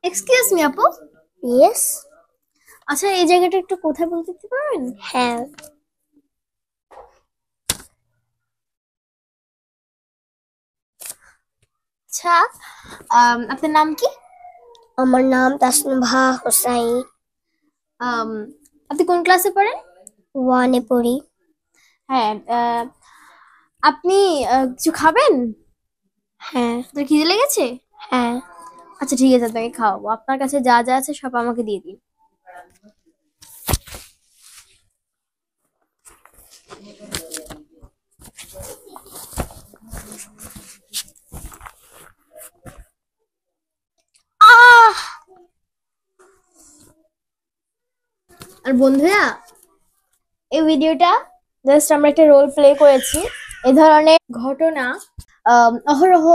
Excuse me আপু। Yes. আচ্ছা, এই জায়গাটা একটু কোথায় বলতে দিতে পারবেন? হ্যাঁ। আচ্ছা, আপনার নাম কি? আমার নাম তাসনুভা হোসাইন। আম, আপনি কোন ক্লাসে পড়েন? ওয়ানে পড়ি। হ্যাঁ, আপনি কিছু খাবেন? হ্যাঁ। তোর খিদে লেগেছে? হ্যাঁ। আচ্ছা ঠিক আছে, আপনাকে খাওয়াবো। আপনার কাছে যা যা আছে সব আমাকে দিয়ে দিন। আহ আর বন্ধুরা, এই ভিডিওটা জাস্ট আমরা একটা রোল প্লে করেছি। এ ধরনের ঘটনা অহরহ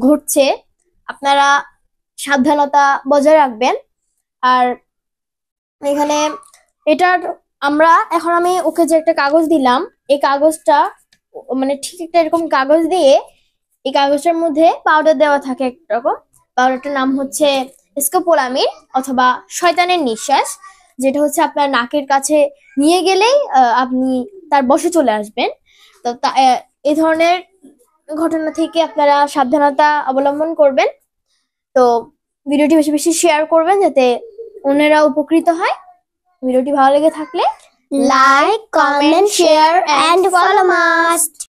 ঘটছে। আপনারা সাবধানতা বজায় রাখবেন। আর এখানে এটার এখন আমি ওকে যে একটা কাগজ দিলাম, এই কাগজটা মানে ঠিক একটা এরকম কাগজ দিয়ে এই কাগজটার মধ্যে পাউডার দেওয়া থাকে এক রকম। পাউডারটার নাম হচ্ছে স্কোপোলামিন অথবা শয়তানের নিঃশ্বাস, যেটা হচ্ছে আপনার নাকের কাছে নিয়ে গেলেই আপনি তার বশে চলে আসবেন। তো এই ধরনের ঘটনা থেকে আপনারা সাবধানতা অবলম্বন করবেন। তো ভিডিওটি বেশি বেশি শেয়ার করবেন যাতে অন্যেরা উপকৃত হয়। ভিডিওটি ভালো লেগে থাকলে Like, comment, share, and follow must.